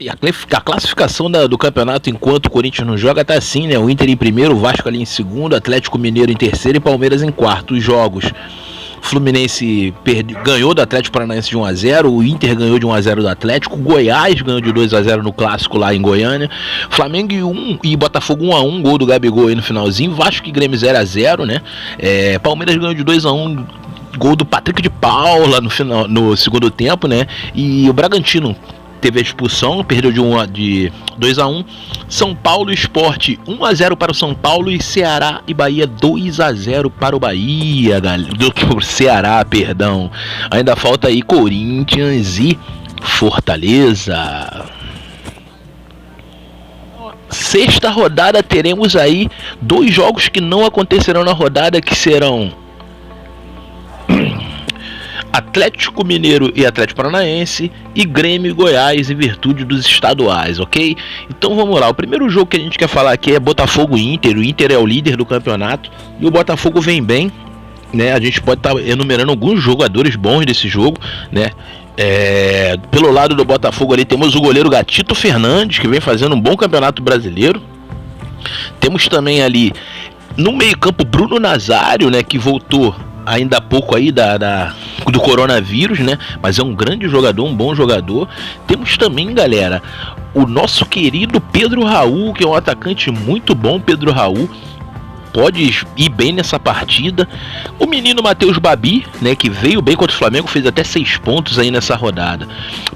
E a classificação do campeonato, enquanto o Corinthians não joga, tá assim, né? O Inter em primeiro, o Vasco ali em segundo, Atlético Mineiro em terceiro e Palmeiras em quarto. Os jogos: Fluminense ganhou do Atlético Paranaense de 1-0, o Inter ganhou de 1-0 do Atlético, Goiás ganhou de 2-0 no clássico lá em Goiânia, Flamengo e Botafogo 1-1, gol do Gabigol aí no finalzinho, Vasco e Grêmio 0-0, né? Palmeiras ganhou de 2-1, gol do Patrick de Paula no segundo tempo, né? E o Bragantino teve a expulsão, perdeu de 2-1. São Paulo Sport 1-0 para o São Paulo e Ceará e Bahia 2-0 para o Bahia, galera. Do Ceará, perdão. Ainda falta aí Corinthians e Fortaleza. Sexta rodada teremos aí 2 jogos que não acontecerão na rodada, que serão Atlético Mineiro e Atlético Paranaense e Grêmio e Goiás em virtude dos estaduais, ok? Então vamos lá, o primeiro jogo que a gente quer falar aqui é Botafogo e Inter. O Inter é o líder do campeonato e o Botafogo vem bem, né? A gente pode estar enumerando alguns jogadores bons desse jogo, né? Pelo lado do Botafogo ali temos o goleiro Gatito Fernandes, que vem fazendo um bom campeonato brasileiro. Temos também ali no meio campo Bruno Nazário, né? Que voltou ainda há pouco aí do coronavírus, né? Mas é um grande jogador, um bom jogador. Temos também, galera, o nosso querido Pedro Raul, que é um atacante muito bom. Pedro Raul pode ir bem nessa partida. O menino Matheus Babi, né, que veio bem contra o Flamengo, fez até 6 pontos aí nessa rodada.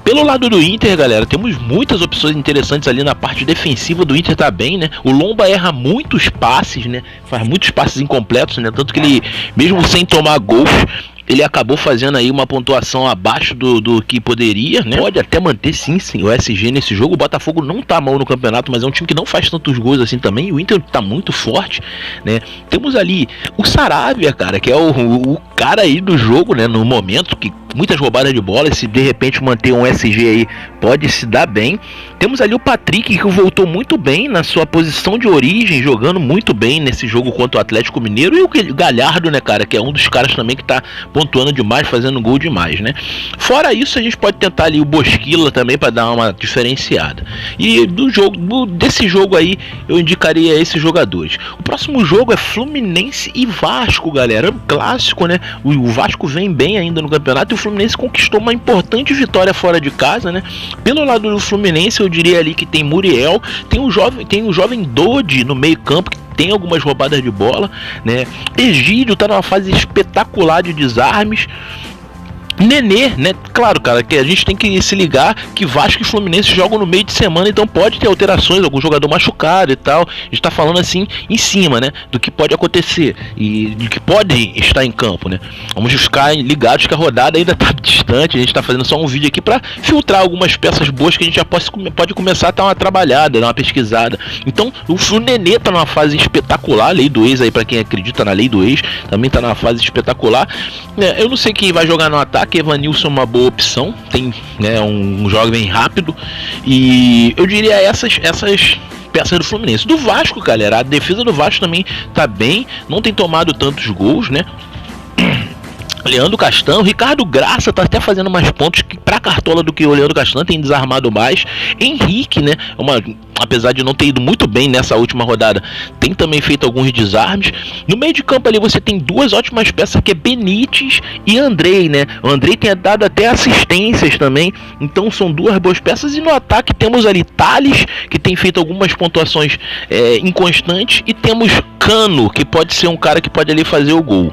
Pelo lado do Inter, galera, temos muitas opções interessantes ali na parte defensiva do Inter, tá bem, né? O Lomba erra muitos passes, né? Faz muitos passes incompletos, né? Tanto que ele, mesmo sem tomar gols, ele acabou fazendo aí uma pontuação abaixo do que poderia, né? Pode até manter sim o SG nesse jogo. O Botafogo não tá mal no campeonato, mas é um time que não faz tantos gols assim também. O Inter tá muito forte, né? Temos ali o Saravia, cara, que é o cara aí do jogo, né? No momento, que muitas roubadas de bola, se de repente manter um SG aí, pode se dar bem. Temos ali o Patrick, que voltou muito bem na sua posição de origem, jogando muito bem nesse jogo contra o Atlético Mineiro. E o Galhardo, né, cara, que é um dos caras também que tá pontuando demais, fazendo gol demais, né? Fora isso, a gente pode tentar ali o Bosquila também para dar uma diferenciada. E desse jogo aí, eu indicaria esses jogadores. O próximo jogo é Fluminense e Vasco, galera. É um clássico, né? O Vasco vem bem ainda no campeonato e o Fluminense conquistou uma importante vitória fora de casa, né? Pelo lado do Fluminense, eu diria ali que tem Muriel, tem o jovem Dodi no meio campo, que tem algumas roubadas de bola, né? Egídio tá numa fase espetacular de desarmes. Nenê, né? Claro, cara, que a gente tem que se ligar que Vasco e Fluminense jogam no meio de semana, então pode ter alterações, algum jogador machucado e tal. A gente tá falando assim em cima, né? Do que pode acontecer e do que pode estar em campo, né? Vamos ficar ligados que a rodada ainda tá distante. A gente tá fazendo só um vídeo aqui para filtrar algumas peças boas que a gente já pode começar a dar uma trabalhada, dar uma pesquisada. Então, o Nenê tá numa fase espetacular, lei do ex aí, para quem acredita na lei do ex, também tá numa fase espetacular. Eu não sei quem vai jogar no ataque. Evanilson é uma boa opção, tem, né, um jovem rápido, e eu diria essas peças do Fluminense. Do Vasco, galera, a defesa do Vasco também tá bem, não tem tomado tantos gols, né? Leandro Castan, o Ricardo Graça tá até fazendo mais pontos pra cartola do que o Leandro Castan, tem desarmado mais. Henrique, né, apesar de não ter ido muito bem nessa última rodada, tem também feito alguns desarmes. No meio de campo ali você tem 2 ótimas peças, que é Benítez e Andrei, né? O Andrei tem dado até assistências também, então são 2 boas peças. E no ataque temos ali Thales, que tem feito algumas pontuações inconstantes, e temos Cano, que pode ser um cara que pode ali fazer o gol.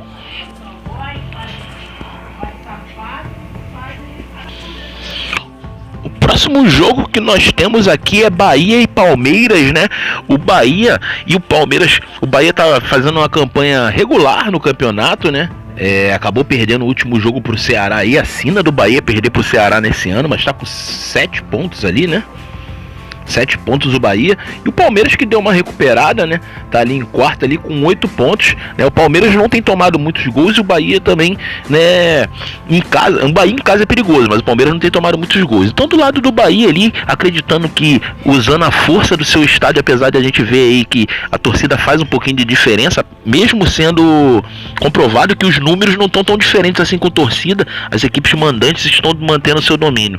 O próximo jogo que nós temos aqui é Bahia e Palmeiras, né? O Bahia e o Palmeiras. O Bahia tá fazendo uma campanha regular no campeonato, né? Acabou perdendo o último jogo pro Ceará e a sina do Bahia perder pro Ceará nesse ano, mas tá com 7 pontos ali, né? 7 pontos o Bahia, e o Palmeiras, que deu uma recuperada, né? Tá ali em quarto ali com 8 pontos, né? O Palmeiras não tem tomado muitos gols, e o Bahia também, né, em casa. O Bahia em casa é perigoso, mas o Palmeiras não tem tomado muitos gols. Então, do lado do Bahia ali, acreditando que, usando a força do seu estádio, apesar de a gente ver aí que a torcida faz um pouquinho de diferença, mesmo sendo comprovado que os números não estão tão diferentes assim com torcida, as equipes mandantes estão mantendo seu domínio.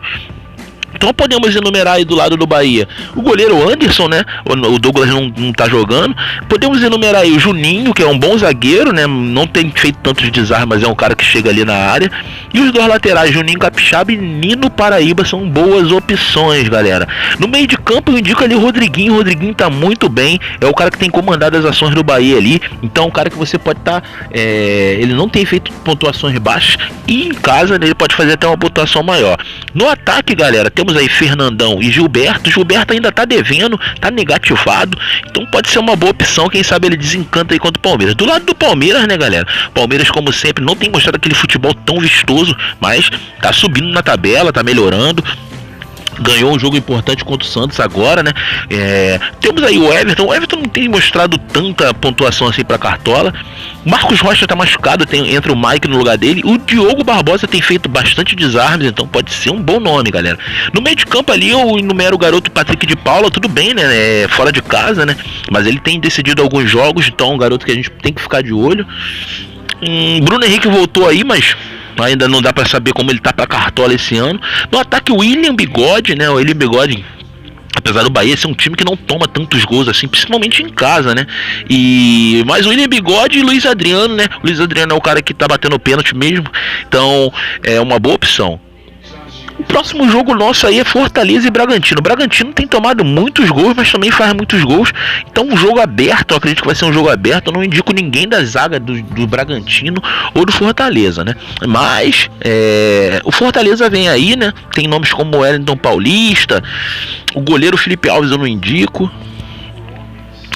Então podemos enumerar aí do lado do Bahia o goleiro Anderson, né? O Douglas não tá jogando. Podemos enumerar aí o Juninho, que é um bom zagueiro, né? Não tem feito tantos desarmes, mas é um cara que chega ali na área. E os dois laterais, Juninho Capixaba e Nino Paraíba, são boas opções, galera. No meio de campo eu indico ali o Rodriguinho. O Rodriguinho tá muito bem, é o cara que tem comandado as ações do Bahia ali. Então é um cara que você pode estar... ele não tem feito pontuações baixas e em casa, né, ele pode fazer até uma pontuação maior. No ataque, galera, temos aí Fernandão e Gilberto. Gilberto ainda tá devendo, tá negativado, então pode ser uma boa opção. Quem sabe ele desencanta aí contra o Palmeiras. Do lado do Palmeiras, né, galera, Palmeiras, como sempre, não tem mostrado aquele futebol tão vistoso, mas tá subindo na tabela, tá melhorando. Ganhou um jogo importante contra o Santos agora, né? Temos aí o Everton. O Everton não tem mostrado tanta pontuação assim pra Cartola. O Marcos Rocha tá machucado, entra o Mike no lugar dele. O Diogo Barbosa tem feito bastante desarmes, então pode ser um bom nome, galera. No meio de campo ali eu enumero o garoto Patrick de Paula. Tudo bem, né? Fora de casa, né? Mas ele tem decidido alguns jogos, então é um garoto que a gente tem que ficar de olho. Bruno Henrique voltou aí, mas ainda não dá pra saber como ele tá pra Cartola esse ano. No ataque, o William Bigode, né? O William Bigode, apesar do Bahia ser um time que não toma tantos gols assim, principalmente em casa, né? Mas o William Bigode e Luiz Adriano, né? O Luiz Adriano é o cara que tá batendo pênalti mesmo, então é uma boa opção. O próximo jogo nosso aí é Fortaleza e Bragantino. O Bragantino tem tomado muitos gols, mas também faz muitos gols. Então um jogo aberto, eu acredito que vai ser um jogo aberto. Eu não indico ninguém da zaga do Bragantino ou do Fortaleza, né? Mas o Fortaleza vem aí, né? Tem nomes como o Wellington Paulista. O goleiro Felipe Alves eu não indico.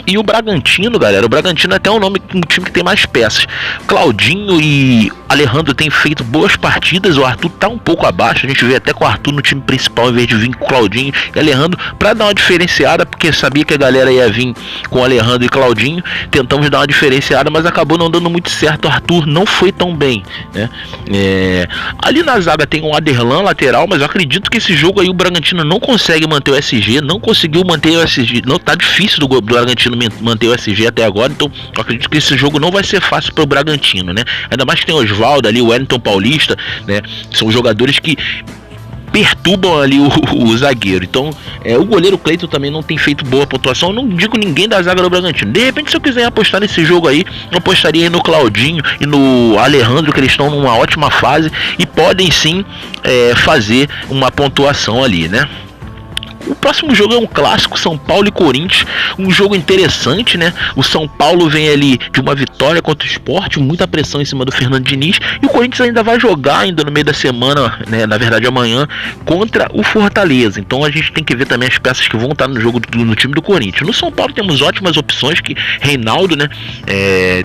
E o Bragantino, galera, o Bragantino é até um time que tem mais peças. Claudinho e Alejandro têm feito boas partidas. O Arthur tá um pouco abaixo. A gente vê até com o Arthur no time principal em vez de vir com o Claudinho e Alejandro, pra dar uma diferenciada, porque sabia que a galera ia vir com o Alejandro e Claudinho. Tentamos dar uma diferenciada, mas acabou não dando muito certo. O Arthur não foi tão bem, né? Ali na zaga tem o Aderlan, lateral, mas eu acredito que esse jogo aí o Bragantino não consegue manter o SG, não conseguiu manter o SG. Não, tá difícil do Bragantino manter o SG até agora, então eu acredito que esse jogo não vai ser fácil para o Bragantino, né? Ainda mais que tem o Osvaldo ali, o Wellington Paulista, né? São jogadores que perturbam ali o zagueiro. Então o goleiro Cleiton também não tem feito boa pontuação. Eu não digo ninguém da zaga do Bragantino. De repente, se eu quiser apostar nesse jogo aí, eu apostaria aí no Claudinho e no Alejandro, que eles estão numa ótima fase e podem sim fazer uma pontuação ali, né? O próximo jogo é um clássico, São Paulo e Corinthians, um jogo interessante, né? O São Paulo vem ali de uma vitória contra o Sport, muita pressão em cima do Fernando Diniz, e o Corinthians ainda vai jogar ainda no meio da semana, né? Na verdade amanhã, contra o Fortaleza. Então a gente tem que ver também as peças que vão estar no jogo no time do Corinthians. No São Paulo temos ótimas opções, que Reinaldo, né?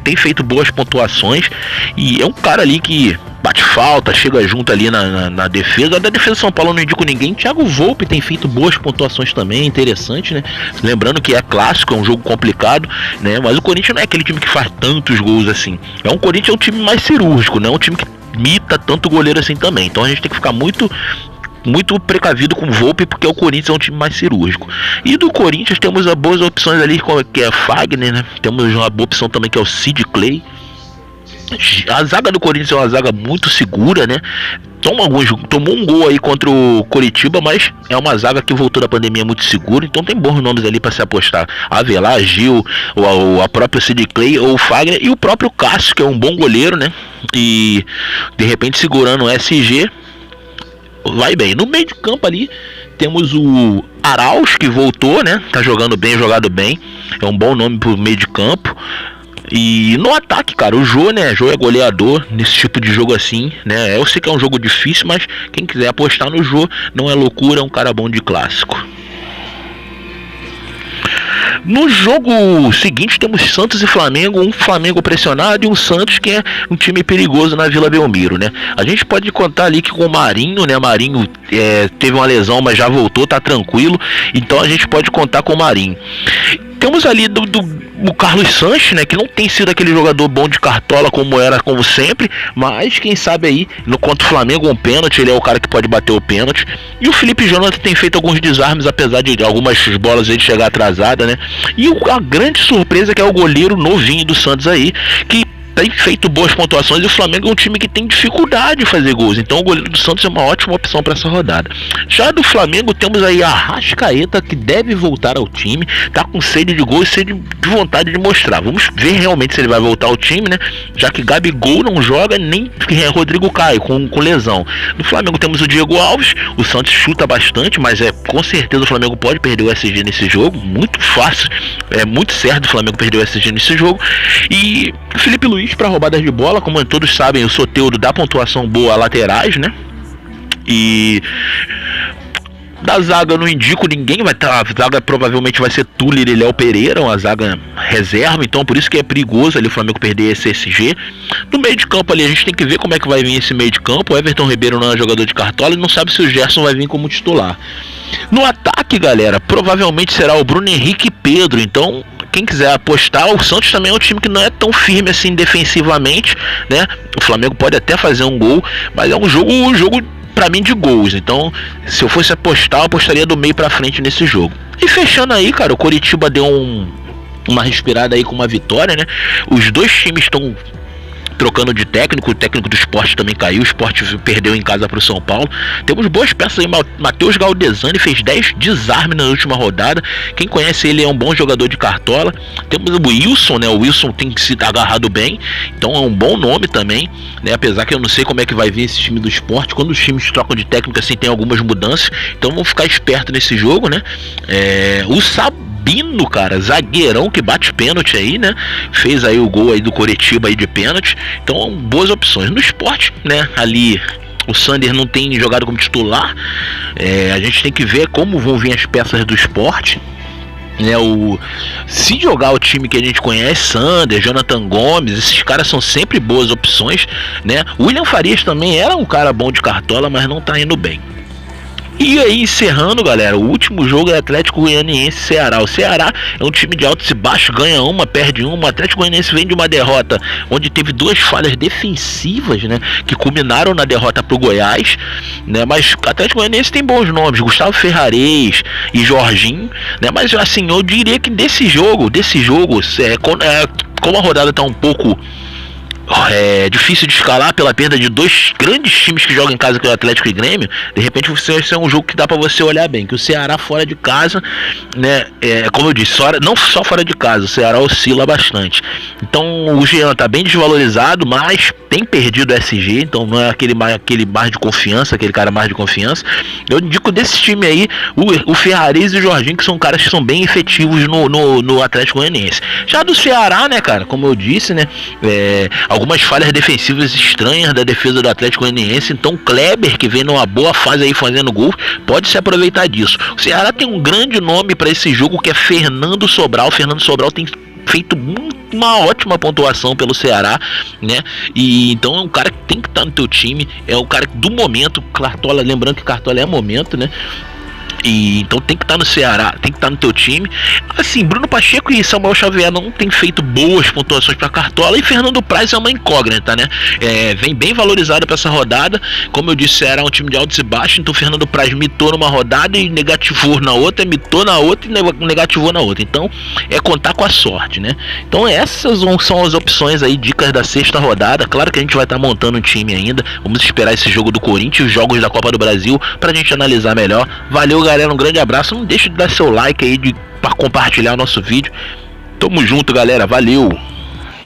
Tem feito boas pontuações e é um cara ali que bate falta, chega junto ali na defesa. Da defesa do São Paulo eu não indico ninguém. Thiago Volpe tem feito boas pontuações também, interessante, né? Lembrando que é clássico, é um jogo complicado, né? Mas o Corinthians não é aquele time que faz tantos gols assim. O Corinthians é um time mais cirúrgico, não é um time que imita tanto goleiro assim também. Então a gente tem que ficar muito precavido com o Volpe, porque o Corinthians é um time mais cirúrgico. E do Corinthians temos boas opções ali, que é Fagner, né? Temos uma boa opção também que é o Sid Clay. A zaga do Corinthians é uma zaga muito segura, né? Tomou um gol aí contra o Coritiba, mas é uma zaga que voltou da pandemia muito segura, então tem bons nomes ali para se apostar. Avelar, Gil, a própria Sid Clay ou o Fagner e o próprio Cássio, que é um bom goleiro, né? E de repente segurando o SG, vai bem. No meio de campo ali temos o Arauz, que voltou, né? Tá jogado bem, é um bom nome pro meio de campo. E no ataque, cara, o Jô, né? Jô é goleador nesse tipo de jogo assim, né? Eu sei que é um jogo difícil, mas quem quiser apostar no Jô, não é loucura, é um cara bom de clássico. No jogo seguinte temos Santos e Flamengo, um Flamengo pressionado e um Santos que é um time perigoso na Vila Belmiro, né? A gente pode contar ali que com o Marinho, né? Marinho teve uma lesão, mas já voltou, tá tranquilo, então a gente pode contar com o Marinho. Temos ali o Carlos Sanches, né, que não tem sido aquele jogador bom de cartola como sempre, mas quem sabe aí, no contra o Flamengo, um pênalti, ele é o cara que pode bater o pênalti. E o Felipe Jonathan tem feito alguns desarmes, apesar de algumas bolas ele chegar atrasada, né? E a grande surpresa que é o goleiro novinho do Santos aí, que tem feito boas pontuações e o Flamengo é um time que tem dificuldade de fazer gols. Então o goleiro do Santos é uma ótima opção para essa rodada. Já do Flamengo temos aí a Arrascaeta, que deve voltar ao time, tá com sede de gol e sede de vontade de mostrar. Vamos ver realmente se ele vai voltar ao time, né? Já que Gabigol não joga, nem Rodrigo Caio com lesão. No Flamengo temos o Diego Alves. O Santos chuta bastante, mas com certeza o Flamengo pode perder o SG nesse jogo. Muito fácil, é muito certo o Flamengo perder o SG nesse jogo. E Felipe Luiz para roubadas de bola, como todos sabem, o Soteldo dá pontuação boa a laterais, né? E da zaga eu não indico ninguém, a zaga provavelmente vai ser Tuller e Léo Pereira, uma zaga reserva, então por isso que é perigoso ali o Flamengo perder esse SG. No meio de campo ali a gente tem que ver como é que vai vir esse meio de campo. O Everton Ribeiro não é jogador de cartola e não sabe se o Gerson vai vir como titular. No ataque, galera, provavelmente será o Bruno Henrique e Pedro, então quem quiser apostar, o Santos também é um time que não é tão firme assim defensivamente, né? O Flamengo pode até fazer um gol, mas é um jogo pra mim de gols. Então, se eu fosse apostar, eu apostaria do meio pra frente nesse jogo. E fechando aí, cara, o Coritiba deu uma respirada aí com uma vitória, né? Os dois times estão trocando de técnico, o técnico do Sport também caiu, o Sport perdeu em casa para o São Paulo. Temos boas peças aí, Matheus Galdesani fez 10 desarmes na última rodada, quem conhece ele é um bom jogador de cartola. Temos o Wilson, né, o Wilson tem se agarrado bem, então é um bom nome também, né, apesar que eu não sei como é que vai vir esse time do Sport, quando os times trocam de técnico assim tem algumas mudanças, então vamos ficar esperto nesse jogo, né. O Sabino, cara, zagueirão que bate pênalti aí, né? Fez aí o gol aí do Coritiba aí de pênalti. Então, boas opções. No Sport, né? Ali o Sander não tem jogado como titular. A gente tem que ver como vão vir as peças do Sport. Se jogar o time que a gente conhece, Sander, Jonathan Gomes, esses caras são sempre boas opções, né? William Farias também era um cara bom de cartola, mas não tá indo bem. E aí, encerrando, galera, o último jogo é Atlético Goianiense e Ceará. O Ceará é um time de altos e baixos, ganha uma, perde uma. O Atlético Goianiense vem de uma derrota onde teve duas falhas defensivas, né, que culminaram na derrota pro Goiás, né, mas o Atlético Goianiense tem bons nomes, Gustavo Ferrarez e Jorginho, né, mas assim, eu diria que desse jogo, como a rodada tá um pouco difícil de escalar pela perda de dois grandes times que jogam em casa, que é o Atlético e Grêmio, de repente esse é um jogo que dá pra você olhar bem, que o Ceará fora de casa, né, como eu disse, não só fora de casa, o Ceará oscila bastante. Então o Jean tá bem desvalorizado, mas tem perdido o SG, então não é aquele mais de confiança, aquele cara mais de confiança. Eu indico desse time aí o Ferrarez e o Jorginho, que são caras que são bem efetivos no Atlético Goianiense. Já do Ceará, né, cara, como eu disse, né, algumas falhas defensivas estranhas da defesa do Atlético Goianiense, então Kleber, que vem numa boa fase aí fazendo gol, pode se aproveitar disso. O Ceará tem um grande nome para esse jogo, que é Fernando Sobral. Fernando Sobral tem feito uma ótima pontuação pelo Ceará, né? E então é um cara que tem que estar no teu time, é o cara do momento. Cartola, lembrando que Cartola é momento, né? E então tem que estar no Ceará, tem que estar no teu time. Assim, Bruno Pacheco e Samuel Xavier não tem feito boas pontuações para Cartola, e Fernando Praz é uma incógnita, né? Vem bem valorizado para essa rodada. Como eu disse, Ceará é um time de altos e baixos, então Fernando Praz mitou numa rodada e negativou na outra, mitou na outra e negativou na outra. Então é contar com a sorte, né? Então essas são as opções aí, dicas da sexta rodada. Claro que a gente vai estar montando um time ainda. Vamos esperar esse jogo do Corinthians, os jogos da Copa do Brasil, pra gente analisar melhor. Valeu, galera, um grande abraço. Não deixe de dar seu like aí, para compartilhar o nosso vídeo. Tamo junto, galera, valeu.